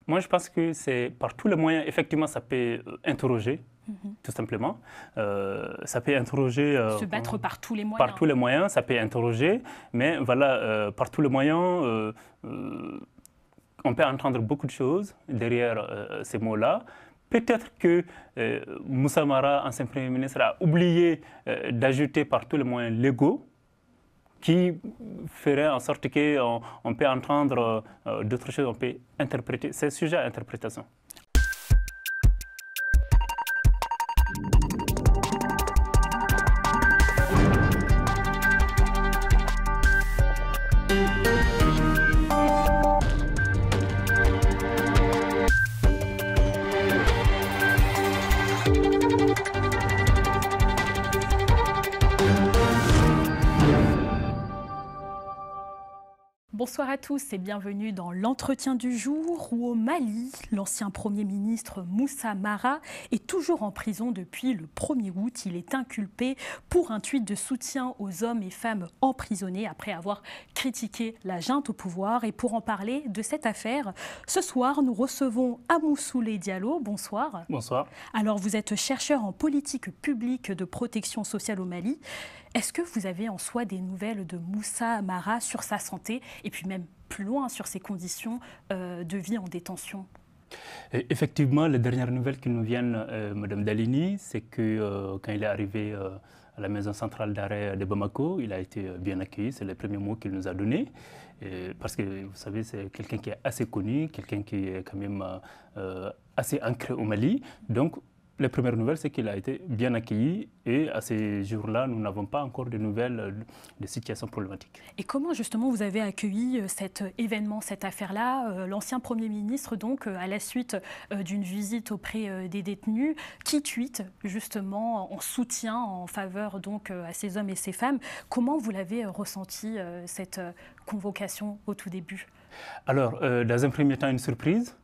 Moi, je pense que c'est par tous les moyens, effectivement, ça peut interroger, tout simplement. Ça peut interroger... Se battre par tous les par moyens. tous les moyens, ça peut interroger, mais voilà, par tous les moyens, on peut entendre beaucoup de choses derrière ces mots-là. Peut-être que Moussa Mara, ancien Premier ministre, a oublié d'ajouter par tous les moyens légaux qui ferait en sorte qu'on peut entendre d'autres choses, on peut interpréter. C'est sujet à interprétation. Bonsoir à tous et bienvenue dans l'entretien du jour où au Mali, l'ancien Premier ministre Moussa Mara est toujours en prison depuis le 1er août. Il est inculpé pour un tweet de soutien aux hommes et femmes emprisonnés après avoir critiqué la junte au pouvoir. Et pour en parler de cette affaire, ce soir, nous recevons Amoussoulé Diallo. Bonsoir. Bonsoir. Alors, vous êtes chercheur en politique publique de protection sociale au Mali. Est-ce que vous avez en soi des nouvelles de Moussa Mara sur sa santé et puis même plus loin sur ses conditions de vie en détention? Effectivement, les dernières nouvelles qui nous viennent, Mme Dalini, c'est que quand il est arrivé à la maison centrale d'arrêt de Bamako, il a été bien accueilli, c'est les premiers mots qu'il nous a donnés. Parce que, vous savez, c'est quelqu'un qui est assez connu, quelqu'un qui est quand même assez ancré au Mali. Donc, les premières nouvelles, c'est qu'il a été bien accueilli et à ces jours-là, nous n'avons pas encore de nouvelles de situations problématiques. Et comment justement vous avez accueilli cet événement, cette affaire-là, l'ancien Premier ministre, donc, à la suite d'une visite auprès des détenus, qui tweete justement en soutien, en faveur donc à ces hommes et ces femmes. Comment vous l'avez ressenti, cette convocation au tout début? Alors, dans un premier temps, une surprise,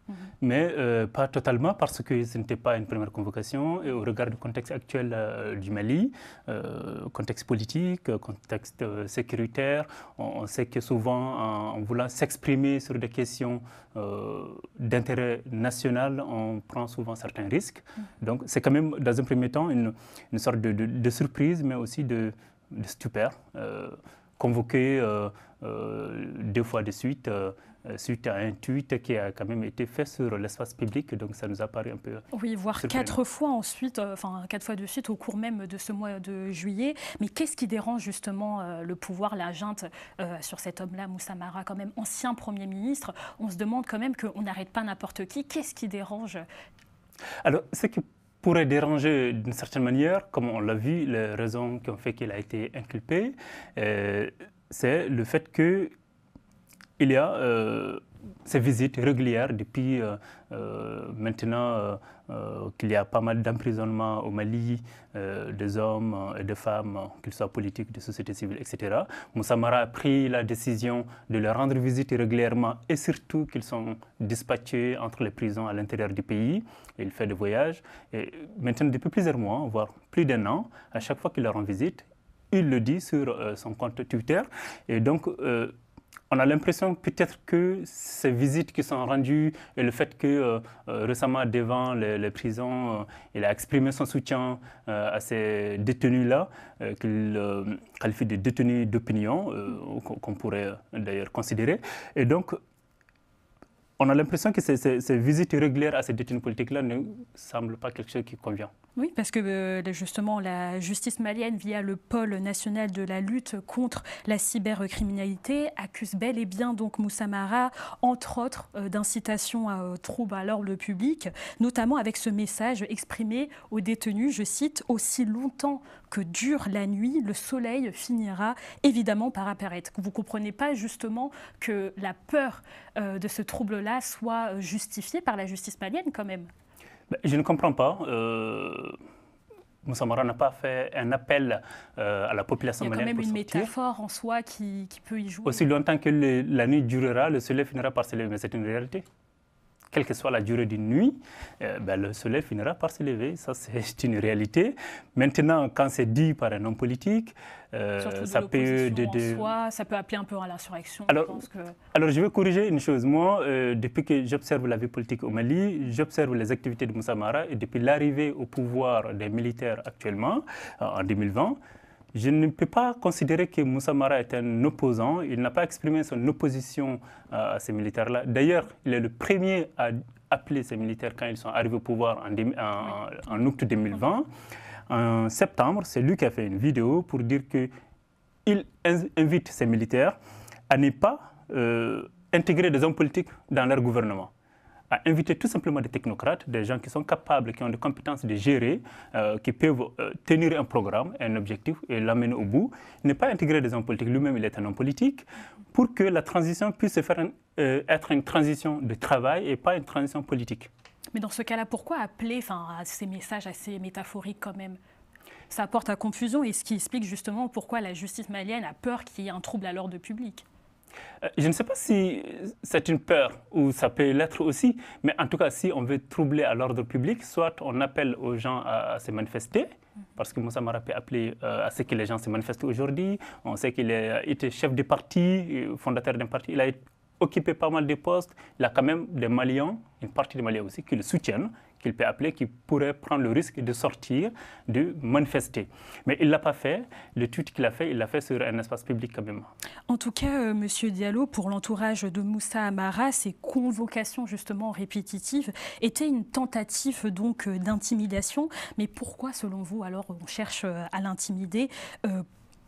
mais pas totalement parce que ce n'était pas une première convocation. Et au regard du contexte actuel du Mali, contexte politique, contexte sécuritaire, on sait que souvent, en voulant s'exprimer sur des questions d'intérêt national, on prend souvent certains risques. Donc, c'est quand même, dans un premier temps, une sorte de surprise, mais aussi de stupeur. Convoqué 2 fois de suite, suite à un tweet qui a quand même été fait sur l'espace public, donc ça nous a paru un peu... Oui, voire 4 fois ensuite, enfin 4 fois de suite au cours même de ce mois de juillet. Mais qu'est-ce qui dérange justement le pouvoir, la junte sur cet homme-là, Moussa Mara, quand même ancien Premier ministre? On se demande quand même qu'on n'arrête pas n'importe qui. Qu'est-ce qui dérange? Alors, ce qui pourrait déranger d'une certaine manière, comme on l'a vu, les raisons qui ont fait qu'il a été inculpé, c'est le fait qu'il y a ces visites régulières depuis maintenant qu'il y a pas mal d'emprisonnements au Mali, des hommes et des femmes, qu'ils soient politiques, de société civile, etc. Moussa Mara a pris la décision de leur rendre visite régulièrement et surtout qu'ils sont dispatchés entre les prisons à l'intérieur du pays. Il fait des voyages. Et maintenant, depuis plusieurs mois, voire plus d'1 an, à chaque fois qu'il leur rend visite, il le dit sur son compte Twitter. Et donc, on a l'impression peut-être que ces visites qui sont rendues et le fait que récemment devant les prisons, il a exprimé son soutien à ces détenus-là, qu'il qualifie de détenus d'opinion, qu'on pourrait d'ailleurs considérer. Et donc, on a l'impression que ces visites régulières à ces détenus politiques-là ne semblent pas quelque chose qui convient. Oui, parce que justement, la justice malienne, via le pôle national de la lutte contre la cybercriminalité, accuse bel et bien donc Moussa Mara, entre autres, d'incitation à trouble à l'ordre public, notamment avec ce message exprimé aux détenus, je cite, « Aussi longtemps que dure la nuit, le soleil finira évidemment par apparaître ». Vous ne comprenez pas justement que la peur de ce trouble-là soit justifiée par la justice malienne quand même? Je ne comprends pas. Moussa Mara n'a pas fait un appel à la population malienne. Il y a quand même une sortir. métaphore en soi qui peut y jouer. Aussi longtemps que la nuit durera, le soleil finira par se lever. Mais c'est une réalité. quelle que soit la durée d'une nuit, le soleil finira par se lever. Ça, c'est une réalité. Maintenant, quand c'est dit par un homme politique, ça peut ça peut appeler un peu à l'insurrection. Alors, je vais corriger une chose. Moi, depuis que j'observe la vie politique au Mali, j'observe les activités de Moussa Mara, et depuis l'arrivée au pouvoir des militaires actuellement, en 2020, je ne peux pas considérer que Moussa Mara est un opposant. Il n'a pas exprimé son opposition à ces militaires-là. D'ailleurs, il est le premier à appeler ces militaires quand ils sont arrivés au pouvoir en août 2020. En septembre, c'est lui qui a fait une vidéo pour dire qu'il invite ces militaires à ne pas intégrer des hommes politiques dans leur gouvernement, à inviter tout simplement des technocrates, des gens qui sont capables, qui ont des compétences de gérer, qui peuvent tenir un programme, un objectif et l'amener au bout. Ne pas intégrer des hommes politiques. Lui-même, il est un homme politique, pour que la transition puisse être une transition de travail et pas une transition politique. Mais dans ce cas-là, pourquoi appeler à ces messages assez métaphoriques quand même? Ça apporte à confusion, et ce qui explique justement pourquoi la justice malienne a peur qu'il y ait un trouble à l'ordre public. Je ne sais pas si c'est une peur ou ça peut l'être aussi, mais en tout cas, si on veut troubler à l'ordre public, soit on appelle aux gens à se manifester, parce que Moussa Mara peut appeler à ce que les gens se manifestent aujourd'hui. On sait qu'il a été chef de parti, fondateur d'un parti. Il a occupé pas mal de postes. Il a quand même des Maliens, une partie des Maliens aussi, qui le soutiennent, qu'il peut appeler, qui pourraient prendre le risque de sortir, de manifester. Mais il ne l'a pas fait. Le tweet qu'il a fait, il l'a fait sur un espace public quand même. En tout cas, Monsieur Diallo, pour l'entourage de Moussa Mara, ces convocations justement répétitives étaient une tentative donc d'intimidation. Mais pourquoi, selon vous, alors on cherche à l'intimider?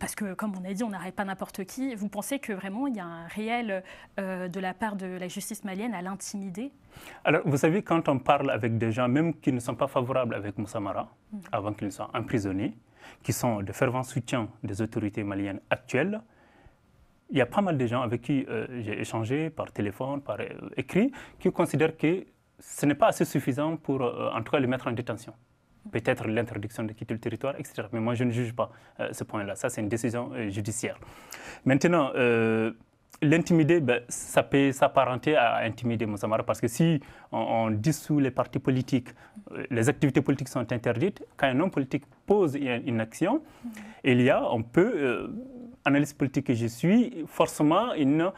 Parce que, comme on a dit, on n'arrête pas n'importe qui. Vous pensez que vraiment il y a un réel de la part de la justice malienne à l'intimider? Alors, vous savez, quand on parle avec des gens, même qui ne sont pas favorables avec Moussa Mara, avant qu'ils ne soient emprisonnés, qui sont de fervents soutiens des autorités maliennes actuelles, il y a pas mal de gens avec qui j'ai échangé par téléphone, par écrit, qui considèrent que ce n'est pas assez suffisant pour, en tout cas, les mettre en détention. Peut-être l'interdiction de quitter le territoire, etc. Mais moi, je ne juge pas ce point-là. Ça, c'est une décision judiciaire. Maintenant, l'intimider, ça peut s'apparenter à intimider Moussa Mara, parce que si on dissout les partis politiques, les activités politiques sont interdites. Quand un homme politique pose une action, on peut, analyste politique que je suis, forcément une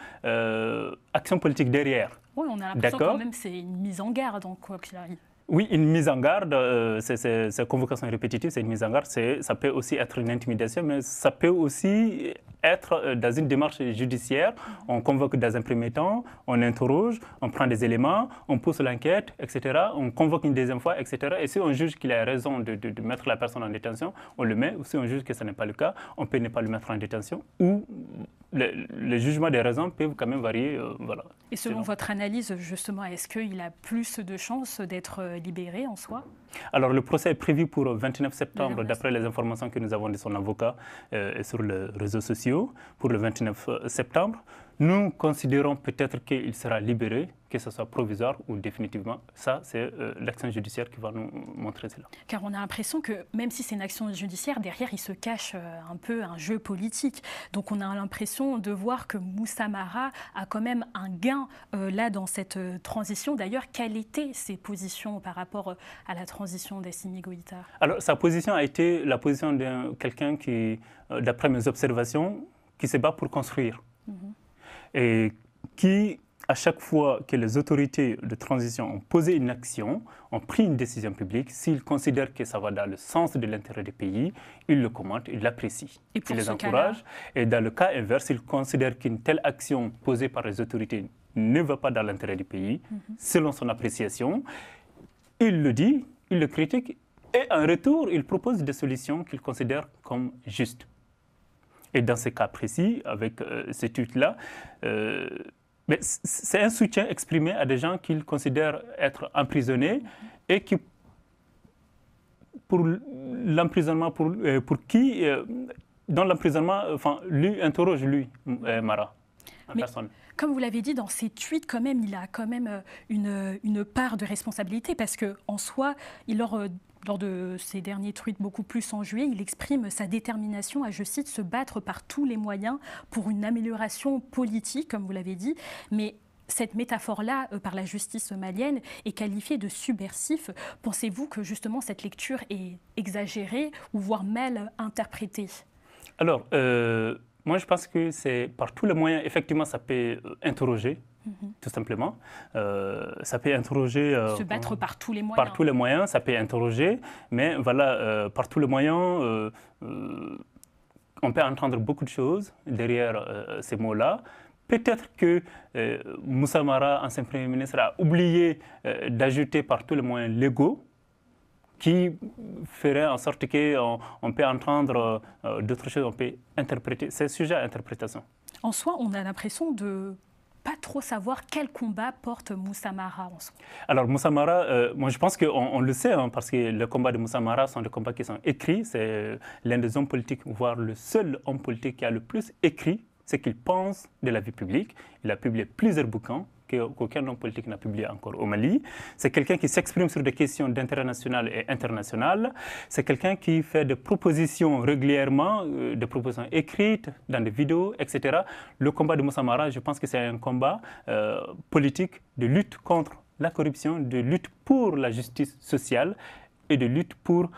action politique derrière. Oui, on a l'impression quand même que c'est une mise en garde, donc quoi qu'il arrive. Oui, une mise en garde, ces convocations répétitives, c'est une mise en garde. Ça peut aussi être une intimidation, mais ça peut aussi être dans une démarche judiciaire. On convoque dans un premier temps, on interroge, on prend des éléments, on pousse l'enquête, etc. On convoque une deuxième fois, etc. Et si on juge qu'il a raison de mettre la personne en détention, on le met. Ou si on juge que ce n'est pas le cas, on peut ne pas le mettre en détention. Ou le jugement des raisons peuvent quand même varier. Voilà. Et selon votre analyse, justement, est-ce qu'il a plus de chances d'être libéré en soi? Alors, le procès est prévu pour le 29 septembre, d'après les informations que nous avons de son avocat et sur les réseaux sociaux, pour le 29 septembre. Nous considérons peut-être qu'il sera libéré, que ce soit provisoire ou définitivement. Ça, c'est l'action judiciaire qui va nous montrer cela. Car on a l'impression que même si c'est une action judiciaire, derrière, il se cache un peu un jeu politique. Donc on a l'impression de voir que Moussa Mara a quand même un gain là dans cette transition. D'ailleurs, quelles étaient ses positions par rapport à la transition d'Assimi Goïta? Alors, sa position a été la position de quelqu'un qui, d'après mes observations, qui se bat pour construire. Et qui, à chaque fois que les autorités de transition ont posé une action, ont pris une décision publique, s'ils considèrent que ça va dans le sens de l'intérêt du pays, ils le commentent, ils l'apprécient, ils les encouragent. Et dans le cas inverse, s'ils considèrent qu'une telle action posée par les autorités ne va pas dans l'intérêt du pays, selon son appréciation, il le dit, il le critique, et en retour, il propose des solutions qu'il considère comme justes. Et dans ce cas précis, avec ces tweets-là, c'est un soutien exprimé à des gens qu'il considère être emprisonnés et qui, pour l'emprisonnement, pour qui, dans l'emprisonnement, lui interroge, lui, Mara, en personne. Comme vous l'avez dit, dans ses tweets, quand même, il a quand même une part de responsabilité, parce qu'en soi, lors de ses derniers tweets beaucoup plus en juillet, il exprime sa détermination à, je cite, se battre par tous les moyens pour une amélioration politique, comme vous l'avez dit. Mais cette métaphore-là, par la justice malienne, est qualifiée de subversif. Pensez-vous que justement cette lecture est exagérée ou voire mal interprétée? Alors, moi je pense que c'est par tous les moyens, effectivement, ça peut interroger, tout simplement. Ça peut interroger... Se battre par tous les moyens. Par tous les moyens, ça peut interroger, mais voilà, par tous les moyens, on peut entendre beaucoup de choses derrière ces mots-là. Peut-être que Moussa Mara, ancien Premier ministre, a oublié d'ajouter par tous les moyens légaux qui ferait en sorte qu'on peut entendre d'autres choses, on peut interpréter. C'est sujet à interprétation. En soi, on a l'impression de pas trop savoir quel combat porte Moussa Mara en soi. Alors Moussa Mara, moi je pense qu'on le sait, hein, parce que les combats de Moussa Mara sont des combats qui sont écrits. C'est l'un des hommes politiques, voire le seul homme politique qui a le plus écrit ce qu'il pense de la vie publique. Il a publié plusieurs bouquins qu'aucun homme politique n'a publié encore au Mali. C'est quelqu'un qui s'exprime sur des questions d'intérêt national et international. C'est quelqu'un qui fait des propositions régulièrement, des propositions écrites, dans des vidéos, etc. Le combat de Moussa Mara, je pense que c'est un combat politique de lutte contre la corruption, de lutte pour la justice sociale et de lutte pour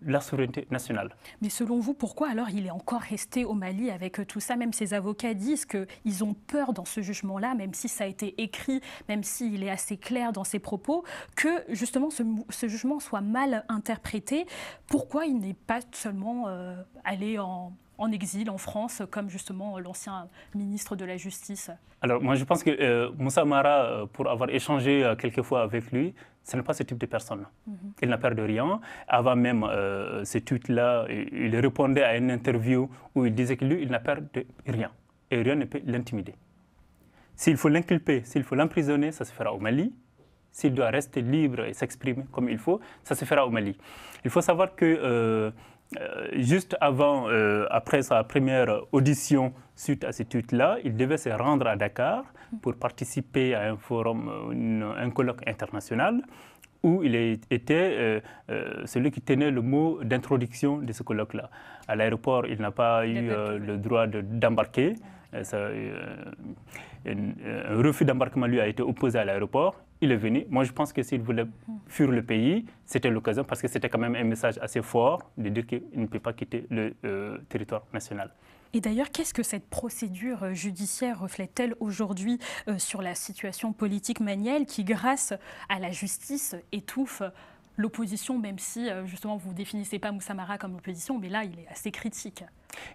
la souveraineté nationale. Mais selon vous, pourquoi alors il est encore resté au Mali avec tout ça? Même ses avocats disent qu'ils ont peur dans ce jugement-là, même si ça a été écrit, même s'il est assez clair dans ses propos, que justement ce jugement soit mal interprété. Pourquoi il n'est pas seulement allé en exil en France, comme justement l'ancien ministre de la Justice? Alors moi je pense que Moussa Mara, pour avoir échangé quelques fois avec lui, ce n'est pas ce type de personne. Il n'a peur de rien. Avant même ce tweet-là, il répondait à une interview où il disait que lui, il n'a peur de rien. Et rien ne peut l'intimider. S'il faut l'inculper, s'il faut l'emprisonner, ça se fera au Mali. S'il doit rester libre et s'exprimer comme il faut, ça se fera au Mali. Il faut savoir que juste avant, après sa première audition suite à ce tweet-là, il devait se rendre à Dakar pour participer à un forum, un colloque international où il était celui qui tenait le mot d'introduction de ce colloque-là. À l'aéroport, il n'a pas eu le droit d'embarquer. Un refus d'embarquement lui a été opposé à l'aéroport. Il est venu. Moi, je pense que s'il voulait fuir le pays, c'était l'occasion parce que c'était quand même un message assez fort de dire qu'il ne peut pas quitter le territoire national. Et d'ailleurs, qu'est-ce que cette procédure judiciaire reflète-t-elle aujourd'hui sur la situation politique malienne qui, grâce à la justice, étouffe l'opposition, même si justement vous ne définissez pas Moussa Mara comme opposition, mais là, il est assez critique.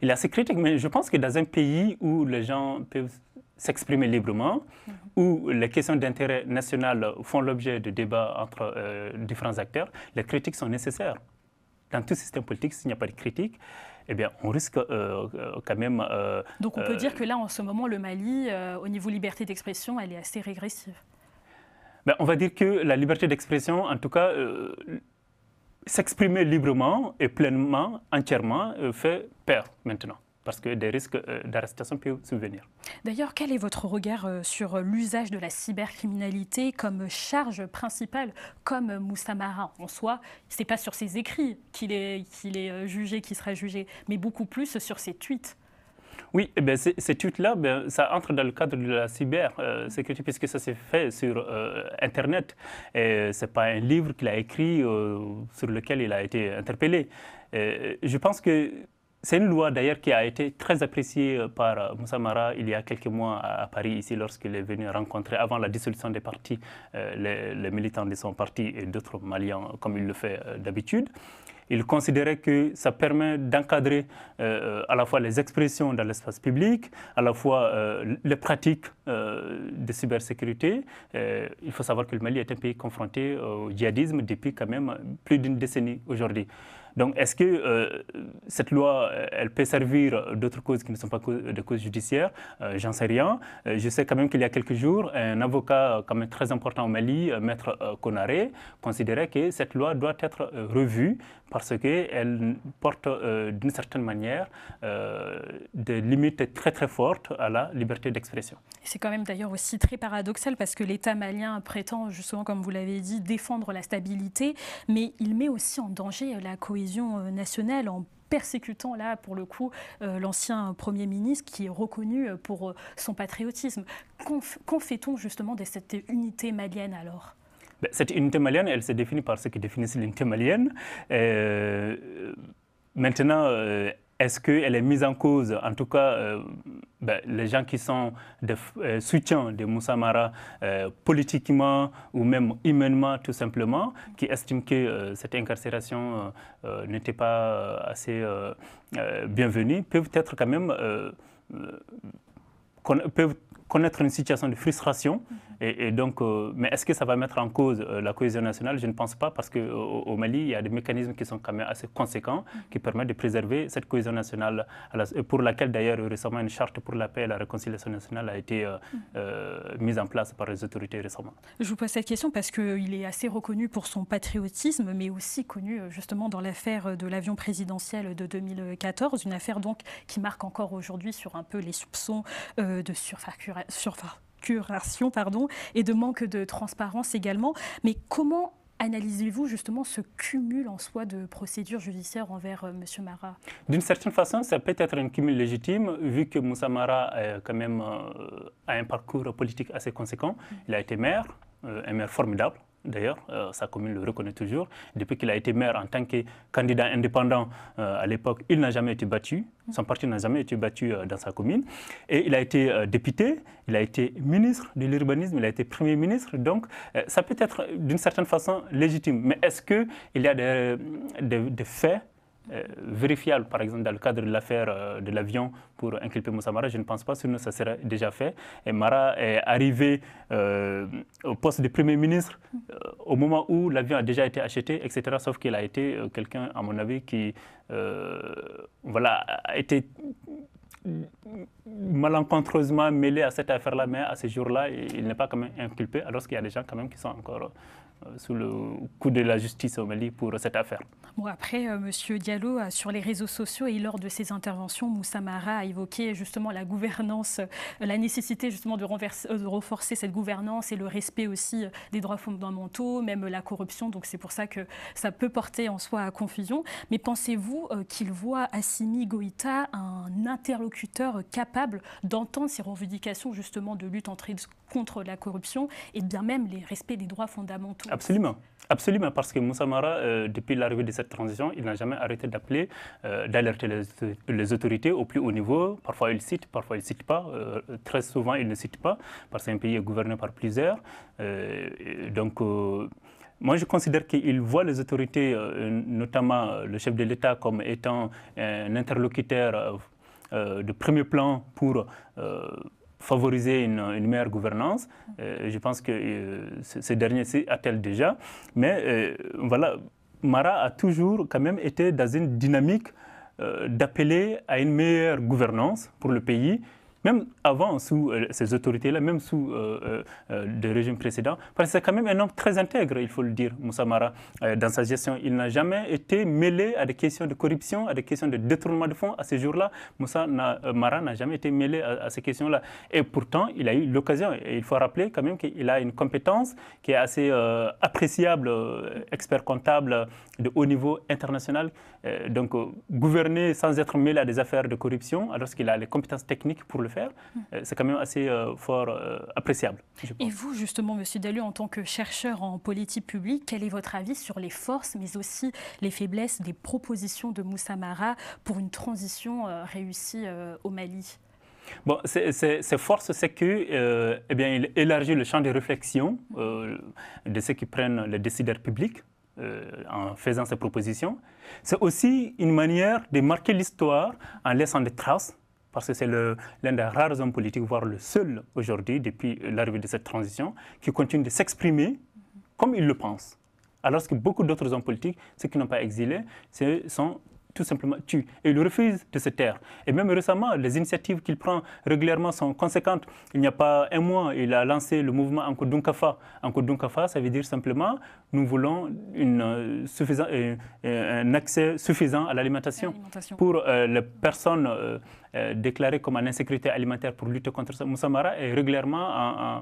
Il est assez critique, mais je pense que dans un pays où les gens peuvent s'exprimer librement, où les questions d'intérêt national font l'objet de débats entre différents acteurs, les critiques sont nécessaires. Dans tout système politique, s'il n'y a pas de critique, eh bien, on risque quand même... Donc on peut dire que là, en ce moment, le Mali, au niveau liberté d'expression, elle est assez régressive. Ben, on va dire que la liberté d'expression, en tout cas, s'exprimer librement et pleinement, entièrement, fait peur maintenant, parce que des risques d'arrestation peuvent survenir. D'ailleurs, quel est votre regard sur l'usage de la cybercriminalité comme charge principale, comme Moussa Mara en soi? Ce n'est pas sur ses écrits qu'il est jugé, qu'il sera jugé, mais beaucoup plus sur ses tweets. Oui, eh bien, ces tweets-là, ça entre dans le cadre de la cybersécurité, puisque ça s'est fait sur Internet. Ce n'est pas un livre qu'il a écrit sur lequel il a été interpellé. Je pense que c'est une loi d'ailleurs qui a été très appréciée par Moussa Mara il y a quelques mois à Paris, ici, lorsqu'il est venu rencontrer, avant la dissolution des partis, les militants de son parti et d'autres Maliens, comme il le fait d'habitude. Il considérait que ça permet d'encadrer à la fois les expressions dans l'espace public, à la fois les pratiques de cybersécurité. Il faut savoir que le Mali est un pays confronté au djihadisme depuis quand même plus d'une décennie aujourd'hui. Donc, est-ce que cette loi, elle peut servir d'autres causes qui ne sont pas des causes judiciaires? J'en sais rien. Je sais quand même qu'il y a quelques jours, un avocat quand même très important au Mali, Maître Konaré, considérait que cette loi doit être revue parce qu'elle porte d'une certaine manière des limites très très fortes à la liberté d'expression. C'est quand même d'ailleurs aussi très paradoxal parce que l'État malien prétend justement, comme vous l'avez dit, défendre la stabilité, mais il met aussi en danger la cohésion nationale en persécutant là, pour le coup, l'ancien Premier ministre qui est reconnu pour son patriotisme. Qu'en fait-on justement de cette unité malienne alors? Cette unité malienne, elle se définit par ce qui définit l'unité malienne. Maintenant, est-ce qu'elle est mise en cause? En tout cas, les gens qui sont des soutiens de Moussa Mara politiquement ou même humainement, tout simplement, qui estiment que cette incarcération n'était pas assez bienvenue, peuvent être quand même peuvent connaître une situation de frustration. Et donc, mais est-ce que ça va mettre en cause la cohésion nationale? Je ne pense pas, parce qu'au Mali, il y a des mécanismes qui sont quand même assez conséquents, qui permettent de préserver cette cohésion nationale, pour laquelle d'ailleurs récemment une charte pour la paix et la réconciliation nationale a été mise en place par les autorités récemment. Je vous pose cette question parce qu'il est assez reconnu pour son patriotisme, mais aussi connu justement dans l'affaire de l'avion présidentiel de 2014, une affaire donc qui marque encore aujourd'hui sur un peu les soupçons de surfacturation, et de manque de transparence également. Mais comment analysez-vous justement ce cumul en soi de procédures judiciaires envers M. Mara? D'une certaine façon, ça peut être un cumul légitime, vu que Moussa Mara quand même a un parcours politique assez conséquent. Il a été maire, un maire formidable. D'ailleurs, sa commune le reconnaît toujours. Depuis qu'il a été maire en tant que candidat indépendant à l'époque, il n'a jamais été battu. Son parti n'a jamais été battu dans sa commune. Et il a été député, il a été ministre de l'urbanisme, il a été premier ministre. Donc, ça peut être d'une certaine façon légitime. Mais est-ce qu'il y a des faits vérifiable, par exemple dans le cadre de l'affaire de l'avion pour inculper Moussa Mara? Je ne pense pas, sinon ça serait déjà fait. Et Mara est arrivé au poste de Premier ministre au moment où l'avion a déjà été acheté, etc. Sauf qu'il a été quelqu'un, à mon avis, qui a été malencontreusement mêlé à cette affaire-là, mais à ce jour-là, il n'est pas quand même inculpé, alors qu'il y a des gens quand même qui sont encore sous le coup de la justice au Mali pour cette affaire. Bon, après, M. Diallo, sur les réseaux sociaux et lors de ses interventions, Moussa Mara a évoqué justement la gouvernance, la nécessité justement de renforcer cette gouvernance et le respect aussi des droits fondamentaux, même la corruption. Donc c'est pour ça que ça peut porter en soi à confusion. Mais pensez-vous qu'il voit Assimi Goïta un interlocuteur capable d'entendre ces revendications justement de lutte contre la corruption et bien même les respects des droits fondamentaux? Absolument. Absolument, parce que Moussa Mara, depuis l'arrivée de cette transition, il n'a jamais arrêté d'appeler, d'alerter les autorités au plus haut niveau. Parfois il cite, parfois il ne cite pas. Très souvent il ne cite pas, parce qu'un pays est gouverné par plusieurs. Moi, je considère qu'il voit les autorités, notamment le chef de l'État, comme étant un interlocuteur de premier plan pour favoriser une meilleure gouvernance. Je pense que ce dernier s'y attelle déjà. Mais voilà, Mara a toujours quand même été dans une dynamique d'appeler à une meilleure gouvernance pour le pays, même avant, sous ces autorités-là, même sous des régimes précédents. Parce que c'est quand même un homme très intègre, il faut le dire, Moussa Mara, dans sa gestion. Il n'a jamais été mêlé à des questions de corruption, à des questions de détournement de fonds. À ce jour-là, Moussa Mara n'a jamais été mêlé à ces questions-là. Et pourtant, il a eu l'occasion. Et il faut rappeler quand même qu'il a une compétence qui est assez appréciable, expert comptable de haut niveau international. Donc, gouverner sans être mêlé à des affaires de corruption, alors qu'il a les compétences techniques pour le faire, c'est quand même assez fort appréciable. Et vous, justement, M. Diallo, en tant que chercheur en politique publique, quel est votre avis sur les forces, mais aussi les faiblesses des propositions de Moussa Mara pour une transition réussie au Mali? Bon, ses forces, c'est qu'il élargit le champ de réflexion de ceux qui prennent les décideurs publics en faisant ces propositions. C'est aussi une manière de marquer l'histoire en laissant des traces, parce que c'est l'un des rares hommes politiques, voire le seul aujourd'hui, depuis l'arrivée de cette transition, qui continue de s'exprimer comme il le pense. Alors que beaucoup d'autres hommes politiques, ceux qui n'ont pas exilé, sont tout simplement tués. Et il refuse de se taire. Et même récemment, les initiatives qu'il prend régulièrement sont conséquentes. Il n'y a pas un mois, il a lancé le mouvement Ankodunkafa. Ankodunkafa, ça veut dire simplement nous voulons un accès suffisant à l'alimentation pour les personnes déclarées comme en insécurité alimentaire pour lutter contre ça. Moussa Mara est régulièrement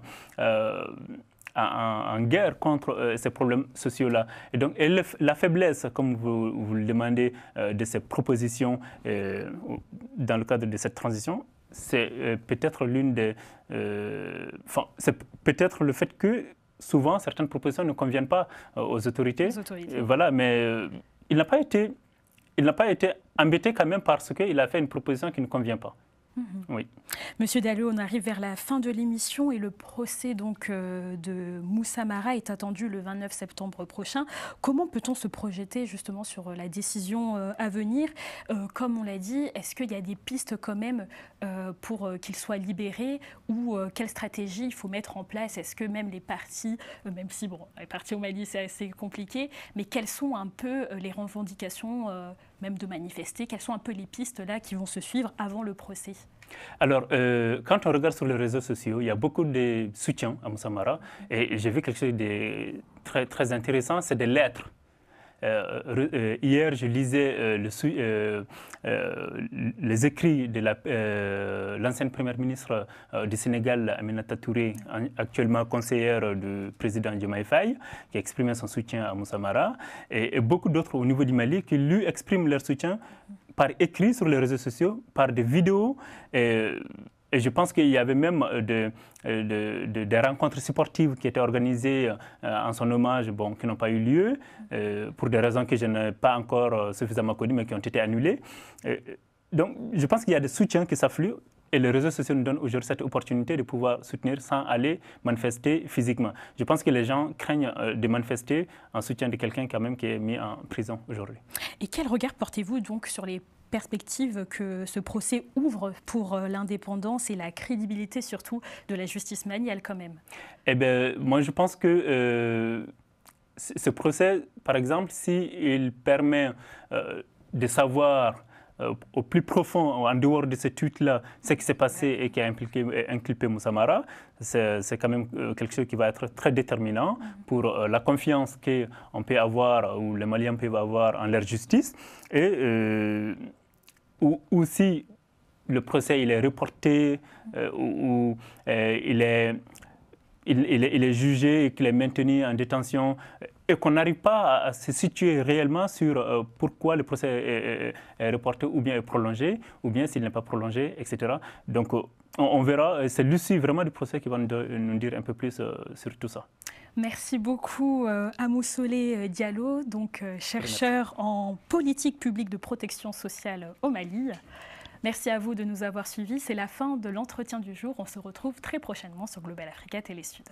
en guerre contre ces problèmes sociaux-là. Et donc, la faiblesse, comme vous le demandez, de ces propositions dans le cadre de cette transition, c'est peut-être c'est peut-être le fait que souvent certaines propositions ne conviennent pas aux autorités. Voilà, mais il n'a pas été embêté quand même parce qu'il a fait une proposition qui ne convient pas. Oui. Monsieur Diallo, on arrive vers la fin de l'émission et le procès donc, de Moussa Mara est attendu le 29 septembre prochain. Comment peut-on se projeter justement sur la décision à venir? Comme on l'a dit, est-ce qu'il y a des pistes quand même pour qu'il soit libéré ou quelle stratégie il faut mettre en place? Est-ce que même les partis, même si bon, les partis au Mali c'est assez compliqué, mais quelles sont un peu les revendications même de manifester? Quelles sont un peu les pistes là qui vont se suivre avant le procès? Alors, quand on regarde sur les réseaux sociaux, il y a beaucoup de soutien à Moussa Mara. Et j'ai vu quelque chose de très, très intéressant, c'est des lettres. Hier, je lisais les écrits de l'ancienne première ministre du Sénégal, Aminata Touré, actuellement conseillère du président Diomaye Faye, qui exprimait son soutien à Moussa Mara, et beaucoup d'autres au niveau du Mali qui lui expriment leur soutien par écrit sur les réseaux sociaux, par des vidéos. Et je pense qu'il y avait même des rencontres sportives qui étaient organisées en son hommage, bon, qui n'ont pas eu lieu, pour des raisons que je n'ai pas encore suffisamment connues, mais qui ont été annulées. Donc, je pense qu'il y a des soutiens qui s'affluent. Et les réseaux sociaux nous donnent aujourd'hui cette opportunité de pouvoir soutenir sans aller manifester physiquement. Je pense que les gens craignent de manifester en soutien de quelqu'un quand même qui est mis en prison aujourd'hui. Et quel regard portez-vous donc sur les perspectives que ce procès ouvre pour l'indépendance et la crédibilité surtout de la justice malienne quand même? Eh bien, moi je pense que ce procès, par exemple, s'il permet de savoir au plus profond, en dehors de cette lutte-là, ce qui s'est passé et qui a inculpé Moussa Mara, c'est quand même quelque chose qui va être très déterminant pour la confiance qu'on peut avoir, ou les Maliens peuvent avoir en leur justice. Et si le procès il est reporté, ou il est jugé et qu'il est maintenu en détention, et qu'on n'arrive pas à se situer réellement sur pourquoi le procès est reporté ou bien est prolongé, ou bien s'il n'est pas prolongé, etc. Donc on verra, c'est l'issue vraiment du procès qui va nous dire un peu plus sur tout ça. Merci beaucoup Amoussolé Diallo, donc chercheur en politique publique de protection sociale au Mali. Merci à vous de nous avoir suivis. C'est la fin de l'entretien du jour. On se retrouve très prochainement sur Global Africa Télé Sud.